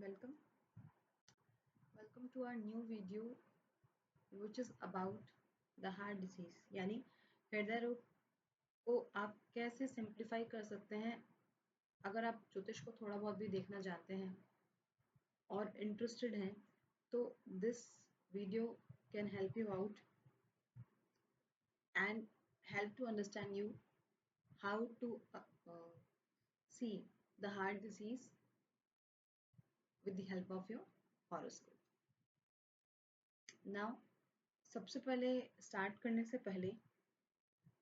welcome. Welcome to our new video which is about the heart disease यानी हृदय रोग को आप कैसे सिंप्लीफाई कर सकते हैं। अगर आप ज्योतिष को थोड़ा बहुत भी देखना चाहते हैं और इंटरेस्टेड हैं तो this video can help you out and help to understand you how to see the heart disease with the help of your horoscope. Now सबसे पहले स्टार्ट करने से पहले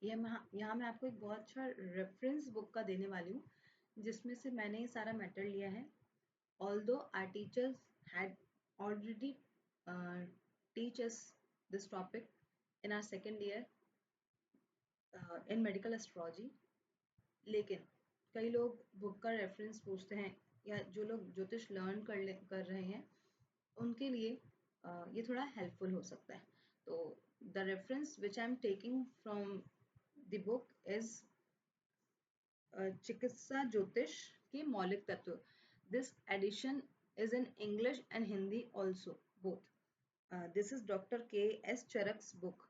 यहाँ मैं आपको एक बहुत अच्छा रेफरेंस बुक का देने वाली हूँ जिसमें से मैंने ये सारा मैटर लिया है। Although our teachers had already teach us this topic in our second year in medical astrology, लेकिन कई लोग बुक का रेफरेंस पूछते हैं या जो लोग ज्योतिष लर्न कर रहे हैं उनके लिए ये थोड़ा हेल्पफुल हो सकता है। तो the reference which I am taking from the book is चिकित्सा ज्योतिष के मौलिक तत्व। This edition is in English and Hindi also both. This is doctor K S. Charak's book.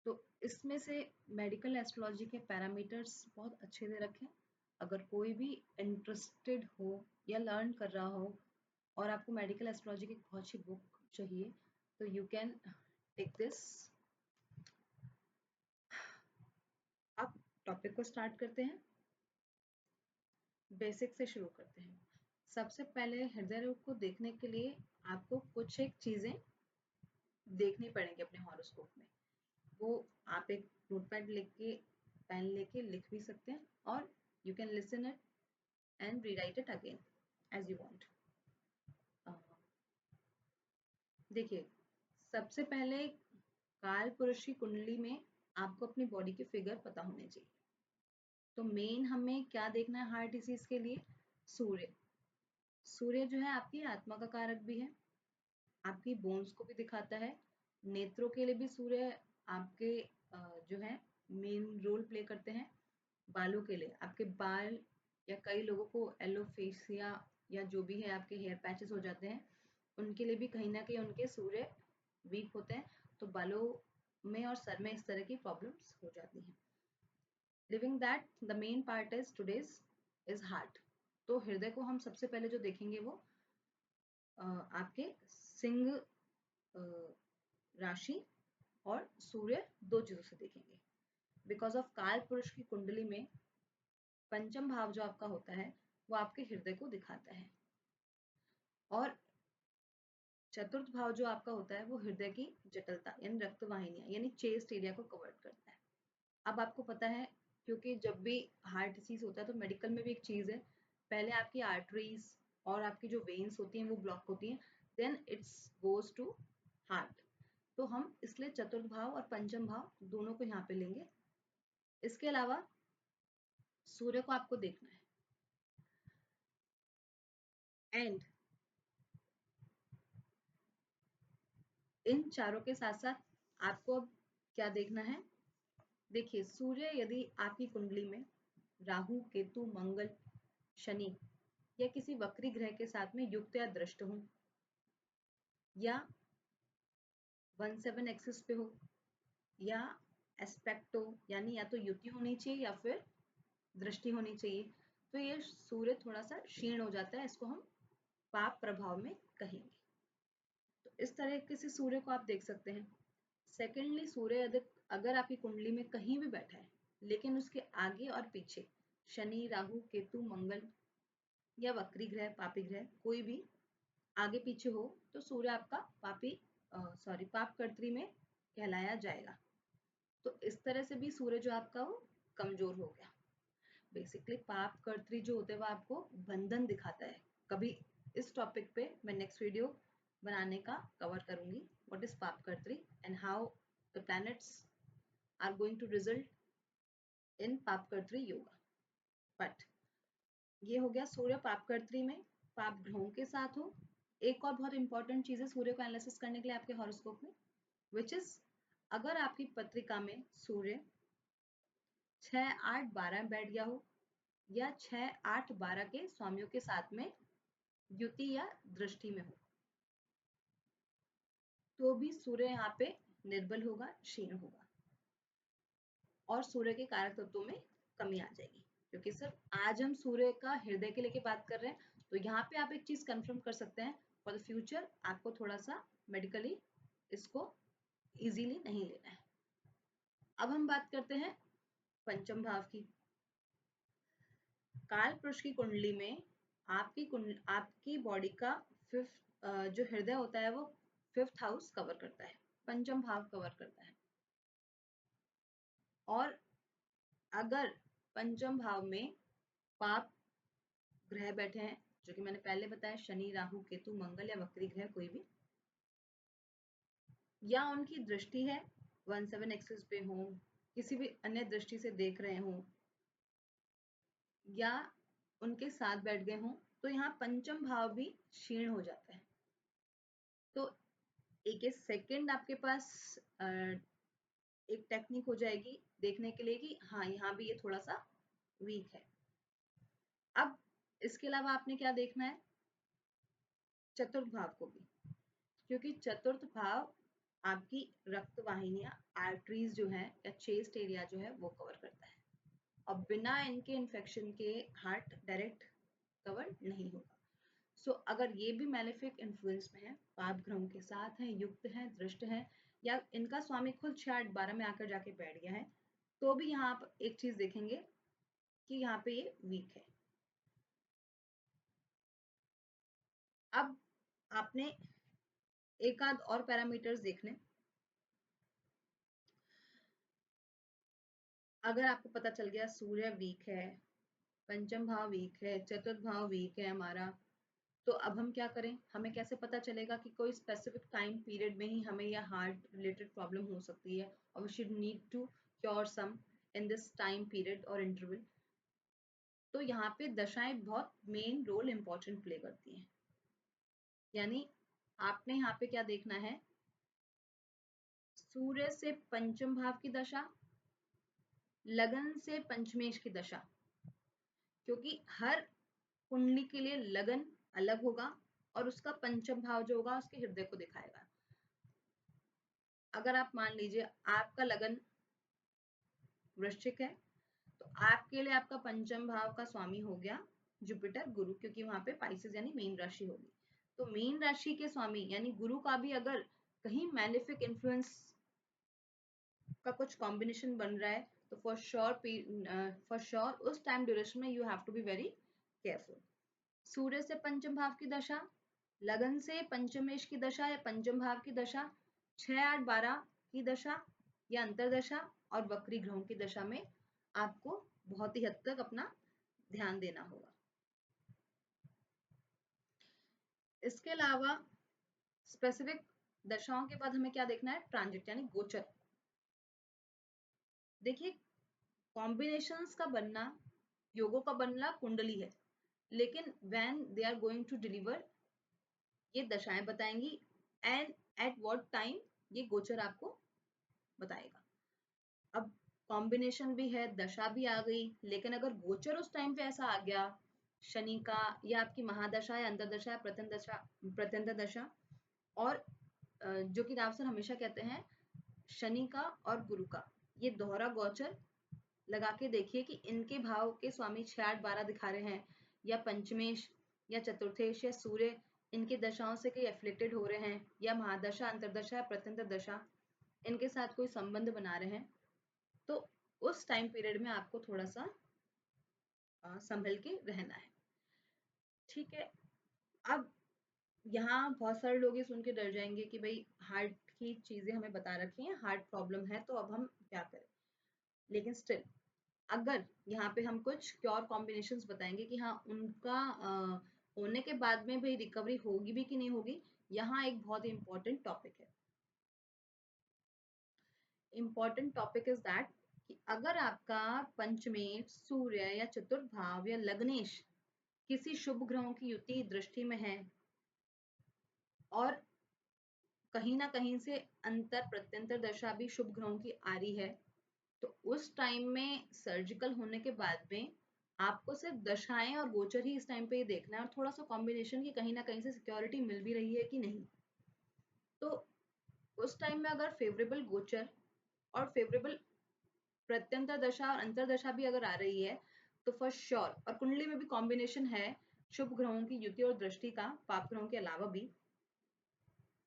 तो इसमें से मेडिकल एस्ट्रोलॉजी के पैरामीटर्स बहुत अच्छे दे रखे हैं। अगर कोई भी इंटरेस्टेड हो या लर्न कर रहा हो और आपको मेडिकल एस्ट्रोलॉजी की बहुत अच्छी बुक चाहिए तो यू कैन टेक दिस। अब टॉपिक को स्टार्ट करते हैं, बेसिक से शुरू करते हैं। सबसे पहले हृदय रोग को देखने के लिए आपको कुछ एक चीजें देखनी पड़ेंगी अपने हॉरोस्कोप में। वो आप एक नोटपैड लेके पेन लेके लिख भी सकते हैं और you can listen it and rewrite it again as you want. देखिए, सबसे पहले काल पुरुष की कुंडली में आपको अपनी बॉडी के फिगर पता होने चाहिए। तो मेन हमें क्या देखना है हार्ट डिसीज के लिए? सूर्य। सूर्य जो है आपकी आत्मा का कारक भी है, आपकी बोन्स को भी दिखाता है। नेत्रों के लिए भी सूर्य आपके जो है मेन रोल प्ले करते हैं। बालों के लिए आपके बाल या कई लोगों को एलोफेसिया या जो भी है आपके हेयर पैचेस हो जाते हैं, उनके लिए भी कहीं ना कहीं उनके सूर्य वीक होते हैं तो बालों में और सर में इस तरह की प्रॉब्लम्स हो जाती हैं। Living that the main part is today's is heart. तो हृदय को हम सबसे पहले जो देखेंगे वो आपके सिंह राशि और सूर्य दो चीजों से देखेंगे। बिकॉज ऑफ काल पुरुष की कुंडली में पंचम भाव जो आपका होता है वो आपके हृदय को दिखाता है और चतुर्थ भाव जो आपका होता है वो हृदय की जटिलता यानी रक्तवाहिनियां यानी चेस्ट एरिया को कवर करता है। अब आपको पता है क्योंकि जब भी हार्ट डिसीज होता है तो मेडिकल में भी एक चीज है, पहले आपकी आर्टरीज और आपकी जो वेन्स होती हैं वो ब्लॉक होती हैं, then it's goes to heart. तो हम इसलिए चतुर्थ भाव और पंचम भाव दोनों को यहाँ पे लेंगे। इसके अलावा सूर्य को आपको देखना है एंड इन चारों के साथ साथ आपको अब क्या देखना है? देखिए, सूर्य यदि आपकी कुंडली में राहु, केतु, मंगल, शनि या किसी वक्री ग्रह के साथ में युक्त या दृष्ट हो या 1/7 एक्सिस पे हो या एस्पेक्ट हो यानी या तो युति होनी चाहिए या फिर दृष्टि होनी चाहिए, तो ये सूर्य थोड़ा सा क्षीण हो जाता है, इसको हम पाप प्रभाव में कहेंगे। तो इस तरह से सूर्य को आप देख सकते हैं। सेकेंडली, सूर्य अगर आपकी कुंडली में कहीं भी बैठा है लेकिन उसके आगे और पीछे शनि, राहु, केतु, मंगल या वक्री ग्रह, पापी ग्रह कोई भी आगे पीछे हो तो सूर्य आपका पाप कर्त्री में कहलाया जाएगा। तो इस तरह से भी सूर्य जो आपका वो कमजोर हो गया। बेसिकली पाप कर्त्री जो होते हैं वो आपको बंधन दिखाता है। कभी इस टॉपिक पे मैं नेक्स्ट वीडियो बनाने का कवर करूंगी, what is pap kartari and how the planets are going to result in pap kartari yoga. But ये हो गया सूर्य पाप कर्त्री में पाप ग्रहों के साथ हो। एक और बहुत इंपॉर्टेंट चीज है सूर्य को एनालिसिस करने के लिए आपके हॉरोस्कोप में, विच इज अगर आपकी पत्रिका में सूर्य 6, 8, 12 बैठ गया हो या 6, 8, 12 के स्वामियों के साथ में युति या दृष्टि में हो तो भी सूर्य यहाँ पे निर्बल होगा, क्षीण होगा और सूर्य के कारक तत्वों में कमी आ जाएगी। क्योंकि सर आज हम सूर्य का हृदय के लेके बात कर रहे हैं, तो यहाँ पे आप एक चीज कंफर्म कर सकते हैं, फॉर द फ्यूचर आपको थोड़ा सा मेडिकली इसको इजीली नहीं लेना है। अब हम बात करते हैं पंचम भाव की। काल पुरुष की कुंडली में आपकी बॉडी का फिफ्थ जो हृदय होता है वो फिफ्थ हाउस कवर करता है, पंचम भाव कवर करता है। और अगर पंचम भाव में पाप ग्रह बैठे हैं, जो कि मैंने पहले बताया, शनि, राहु, केतु, मंगल या वक्री ग्रह कोई भी, या उनकी दृष्टि है 17 एक्सिस पे हो, किसी भी अन्य दृष्टि से देख रहे हो, या उनके साथ बैठ गए हों, तो यहाँ पंचम भाव भी क्षीण हो जाता है। तो एक सेकंड आपके पास एक टेक्निक हो जाएगी देखने के लिए कि हाँ यहाँ भी ये थोड़ा सा वीक है। अब इसके अलावा आपने क्या देखना है, चतुर्थ भाव को भी, क्योंकि चतुर्थ भाव आपकी रक्त वाहिनियां, आर्टरीज जो है या चेस्ट एरिया जो है वो कवर करता है, और बिना इनके इन्फेक्शन के हार्ट डायरेक्ट कवर नहीं होगा। सो अगर ये भी मैलेफिक इन्फ्लुएंस में है, पाप ग्रहों के साथ है, युक्त है, दृष्ट है, या इनका स्वामी खुद 6, 8, 12 में आकर जाके बैठ गया है, तो भी यहाँ आप एक चीज देखेंगे कि यहाँ पे ये वीक है। अब आपने एक आध और पैरामीटर्स देखने, अगर आपको पता चल गया सूर्य वीक है, पंचम भाव वीक है, चतुर्थ भाव वीक है हमारा, तो अब हम क्या करें, हमें कैसे पता चलेगा कि कोई स्पेसिफिक टाइम पीरियड में ही हमें यह हार्ट रिलेटेड प्रॉब्लम हो सकती है और we should need to cure some in this time period और इंटरवल। तो यहाँ पे दशाएं बहुत मेन रोल इंपॉर्टेंट प्ले करती हैं। यानी आपने यहाँ पे क्या देखना है, सूर्य से पंचम भाव की दशा, लगन से पंचमेश की दशा, क्योंकि हर कुंडली के लिए लगन अलग होगा और उसका पंचम भाव जो होगा उसके हृदय को दिखाएगा। अगर आप मान लीजिए आपका लगन वृश्चिक है, तो आपके लिए आपका पंचम भाव का स्वामी हो गया जुपिटर गुरु, क्योंकि वहां पे पाइसेस यानी मीन राशि होगी। तो मीन राशि के स्वामी यानी गुरु का भी अगर कहीं मैलेफिक इन्फ्लुएंस का कुछ कॉम्बिनेशन बन रहा है, तो फॉर श्योर उस टाइम ड्यूरेशन में you have to be very careful. सूर्य से पंचम भाव की दशा, लगन से पंचमेश की दशा या पंचम भाव की दशा, 6, 8, 12 की दशा या अंतरदशा और वक्री ग्रहों की दशा में आपको बहुत ही हद तक अपना ध्यान देना होगा। इसके अलावा स्पेसिफिक दशाओं के बाद हमें क्या देखना है, ट्रांजिट यानी गोचर। देखिए कॉम्बिनेशंस का बनना, योगों का बनना कुंडली है, लेकिन when they are going to deliver ये दशाएं बताएंगी, एंड एट व्हाट टाइम ये गोचर आपको बताएगा। अब कॉम्बिनेशन भी है, दशा भी आ गई, लेकिन अगर गोचर उस टाइम पे ऐसा आ गया शनि का, या आपकी महादशा या अंतरदशा या प्रत्यंतर दशा, और जो कि राव सर हमेशा कहते हैं शनि का और गुरु का ये दोहरा गोचर लगा के देखिए कि इनके भाव के स्वामी 6, 8, 12 दिखा रहे हैं, या पंचमेश या चतुर्थेश या सूर्य इनके दशाओं से कहीं एफ्लिक्टेड हो रहे हैं, या महादशा, अंतरदशा या प्रत्यंतर दशा इनके साथ कोई संबंध बना रहे हैं, तो उस टाइम पीरियड में आपको थोड़ा सा संभल के रहना है। ठीक है। अब यहाँ बहुत सारे लोग ये सुन के डर जाएंगे कि भाई हार्ट की चीजें हमें बता रखी हैं, हार्ट प्रॉब्लम है तो अब हम क्या करें, लेकिन स्टिल अगर यहाँ पे हम कुछ क्योर कॉम्बिनेशंस बताएंगे कि हाँ उनका होने के बाद में भाई रिकवरी होगी भी कि नहीं होगी, यहाँ एक बहुत ही इंपॉर्टेंट टॉपिक है। इंपॉर्टेंट टॉपिक इज दैट कि अगर आपका पंचमेश, सूर्य या चतुर्थ भाव या लग्नेश किसी शुभ ग्रहों की युति दृष्टि में है और कहीं ना कहीं से अंतर प्रत्यंतर दशा भी शुभ ग्रहों की आ रही है, तो उस टाइम में सर्जिकल होने के बाद में आपको सिर्फ दशाएं और गोचर ही इस टाइम पे ही देखना है और थोड़ा सा कॉम्बिनेशन की कहीं ना कहीं से सिक्योरिटी मिल भी रही है कि नहीं। तो उस टाइम में अगर फेवरेबल गोचर और फेवरेबल प्रत्यंतर दशा और अंतरदशा भी अगर आ रही है तो फॉर श्योर, और कुंडली में भी कॉम्बिनेशन है शुभ ग्रहों की युति और दृष्टि का पाप ग्रहों के अलावा भी,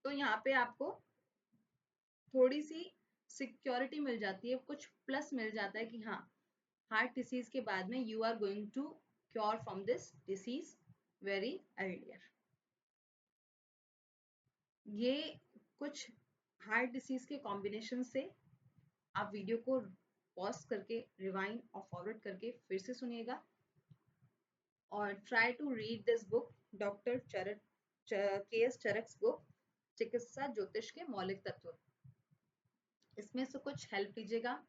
तो यहाँ पे आपको थोड़ी सी सिक्योरिटी मिल जाती है, कुछ प्लस मिल जाता है कि हाँ, हार्ट डिसीज के बाद में you are going to cure from this disease very earlier. ये कुछ हार्ट डिसीज के कॉम्बिनेशन से आप वीडियो को पॉज करके रिवाइंड और फॉरवर्ड करके फिर से सुनिएगा और try to read this book, doctor Charak K S चरक्स book, चिकित्सा ज्योतिष के मौलिक तत्व। इसमें से कुछ हेल्प लीजिएगा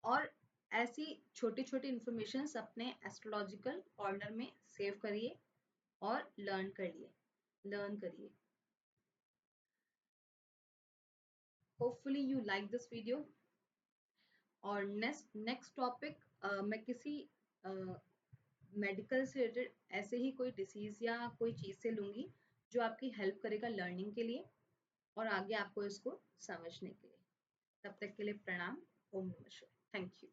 और ऐसी छोटी छोटी इंफॉर्मेशन अपने एस्ट्रोलॉजिकल कॉर्नर में सेव करिए और लर्न करिए। Hopefully you like this video. और नेक्स्ट टॉपिक मैं किसी मेडिकल से रिलेटेड ऐसे ही कोई डिसीज या कोई चीज से लूंगी जो आपकी हेल्प करेगा लर्निंग के लिए और आगे आपको इसको समझने के लिए। तब तक के लिए प्रणाम। ओम नमः शिवाय। Thank you.